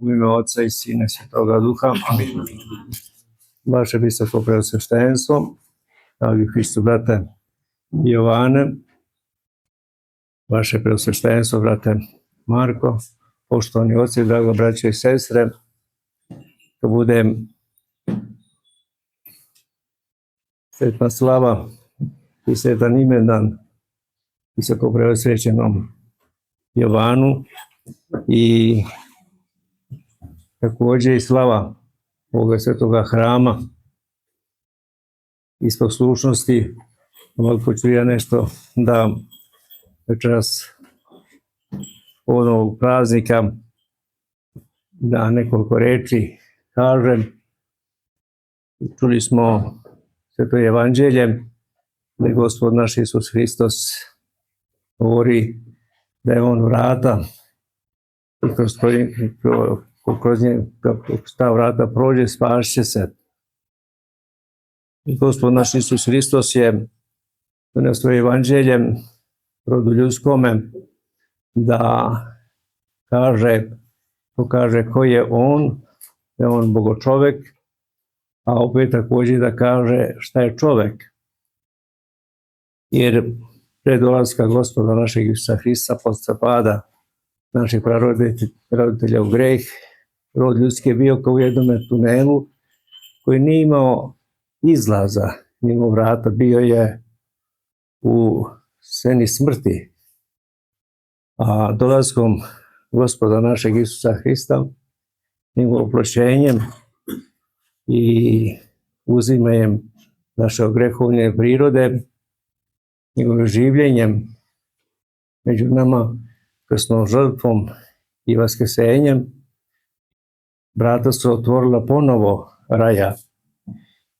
U ime Otca i Sina i Svetoga Duha. Amin. Vaše visoko preosveštenstvo, dragi Hristu brate Jovane, vaše preosveštenstvo, brate Marko, poštovani oci, drago braće i sestre, da bude sretna slava i sretan imendan visoko preosvećenom Jovanu i također i slava ovoga svetoga hrama. Iz poslušnosti malo ću ja nešto da večeras ovog praznika da nekoliko reči kažem. Čuli smo sveto evanđelje da je Gospod naš Isus Hristos govori da je on vrata i kroz ta vrata prođe, spašće se. I Gospod naš Isus Hristos je donesao evanđeljem rodu ljudskome da pokaže ko je on, da je on bogočovek, a opet također da kaže šta je čovek. Jer pre dolaska Gospoda našeg Isusa Hrista posle pada naših praroditelja u greh, rod ljudski je bio kao u jednom tunelu koji nije imao izlaza, nije imao vrata, bio je u sceni smrti. A dolaskom Gospoda našeg Isusa Hrista, njegovim oproštenjem i uzimanjem naše grehovne prirode, njegovim življenjem među nama, krsnom žrtvom i vaskrsenjem, vrata su otvorila ponovo raja.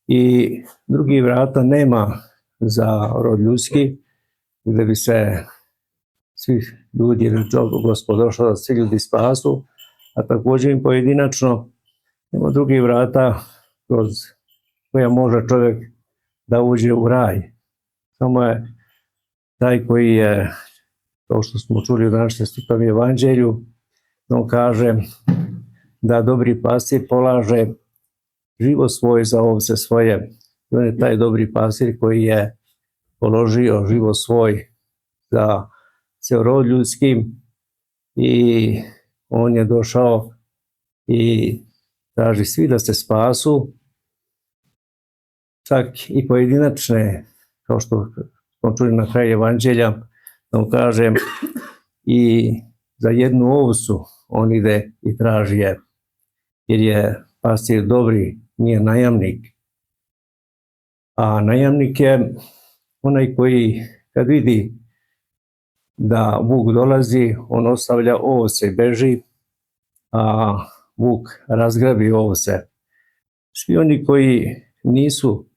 I drugih vrata nema za rod ljudski, gdje bi se svi ljudi, Gospod došao da svi ljudi spasu, a također im pojedinačno nema drugih vrata kroz koja može čovjek da uđe u raj. Samo je taj koji je, kao što smo čuli u današnjem svetom evanđelju, on kaže da dobri pastir polaže život svoj za ovce svoje. On je taj dobri pastir koji je položio život svoj za ceo rod ljudski i on je došao i traži svi da se spasu, čak i pojedinačne, kao što smo čuli na kraju evanđelja, da on kaže i za jednu ovcu on ide i traži je, jer je pastir dobri, nije najamnik. A najamnik je onaj koji kad vidi da vuk dolazi, on ostavlja ovce i beži, a vuk razgrabi ovce. Svi oni koji nisu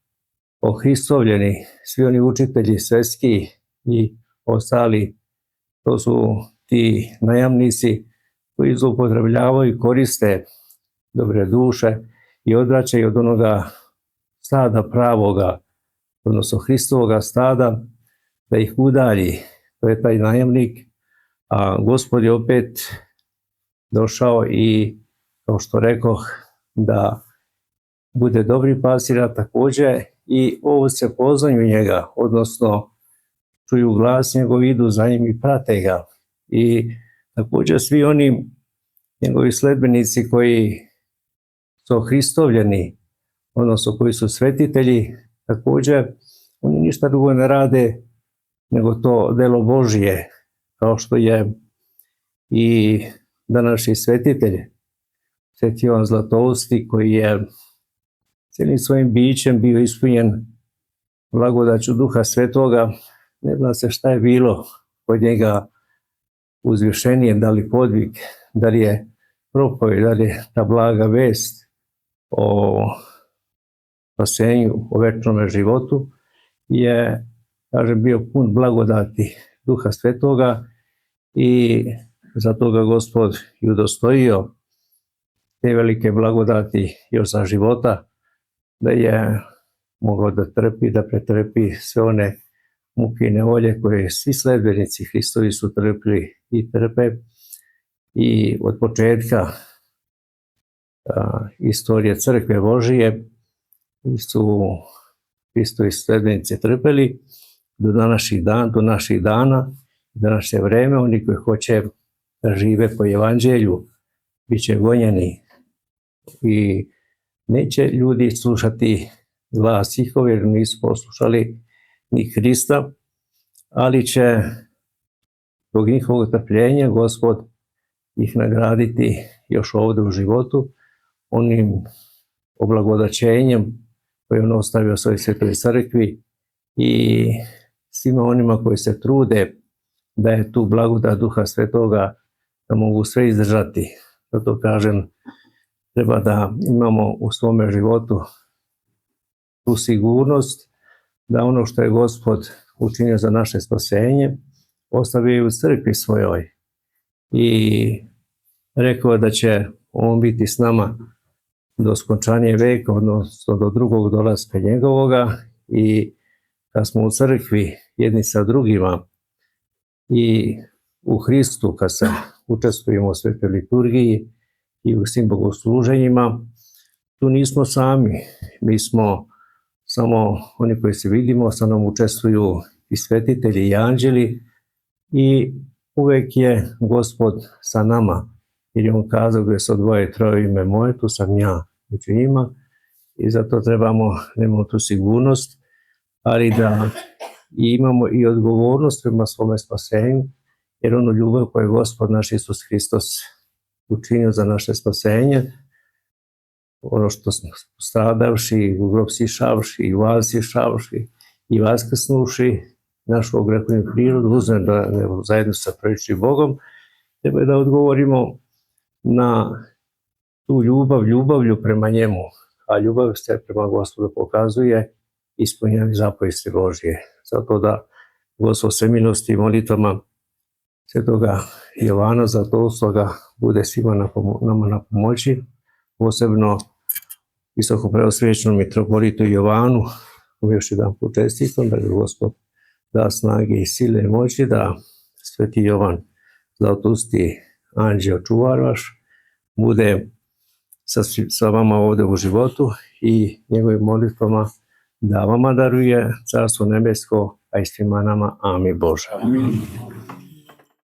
ohristovljeni, svi oni učitelji svjetski i ostali, to su ti najamnici koji zloupotrebljavaju i koriste dobre duše i odvraćaju od onoga stada pravoga, odnosno Hristovoga stada, da ih udalji. To je taj najamnik, a Gospod je opet došao i, kao što rekoh, da bude dobri pastir, a također i ovce poznaju njega, odnosno čuju glas njegov, idu za njim i prate ga. I također svi oni njegovi sledbenici koji su ohristovljeni, odnosno koji su svetitelji, također oni ništa drugo ne rade nego to delo Božije, kao što je i današnji svetitelj, Sveti Jovan Zlatousti, koji je cijelim svojim bićem bio ispunjen blagodaću Duha Svetoga. Ne zna se šta je bilo kod njega uzvišenije, da li podvig, da li je propovjed, da li je ta blaga vest o spasenju, o večnom životu, je, kažem, bio pun blagodati Duha Svetoga i zato ga Gospod i udostojio te velike blagodati još za života, da je mogao da trpi, da pretrpi sve one muke i nevolje koje svi sledbenici Hristovi su trpili i trpe. I od početka istorije crkve Božije su Hristovi sledbenici trpeli do naših dana, današnje vreme. Oni koji hoće da žive po evanđelju bit će gonjeni i neće ljudi slušati glas njihov jer nisu poslušali ni Hrista, ali će zbog njihovog trpljenja Gospod ih nagraditi još ovdje u životu onim oblagodaćenjem koje on ostavio svojoj svetoj crkvi i svima onima koji se trude da je tu blagodat Duha Svetoga da mogu sve izdržati. Zato kažem, treba da imamo u svome životu tu sigurnost da ono što je Gospod učinio za naše spasenje ostavio u crkvi svojoj i rekao da će on biti s nama do skončanja veka, odnosno do drugog dolaska njegovoga, i kad smo u crkvi jedni sa drugima i u Hristu, kad se učestvujemo u svetoj liturgiji i u svim bogosluženjima, tu nismo sami. Mi smo samo oni koji se vidimo, sa nam učestvuju i svetitelji i anđeli i uvek je Gospod sa nama. Jer je on kazao, gdje su dvoje, troje ime moje, tu sam ja među njima, i zato trebamo tu sigurnost, ali da imamo i odgovornost prema svome spasenju, jer onu ljubav koju je Gospod naš Isus Hristos učinio za naše spasenje, ono što smo stradavši, u grob sišavši, i vas sišavši, i vaskrsnuši, našu ogrehnu prirodu, uzmem da zajedno sa pravičnim Bogom, treba da odgovorimo na tu ljubavlju prema njemu, a ljubav se prema Gospodu pokazuje ispunjenjem zapovesti Božje. Zato da Gospod sve milosti i molitvama svetoga Jovana Zlatoustoga bude svima nama na pomoći, posebno visokopreosvečnom mitropolitu Jovanu, još jedan put čestitam, da Gospod da snage i sile i moći, da sveti Jovan Zlatousti, anđeo čuvar vaš, bude sa vama ovdje u životu i njegovim molitvama da vama daruje Carstvo nebesko, a i svima nama. Amin Bože. Amin.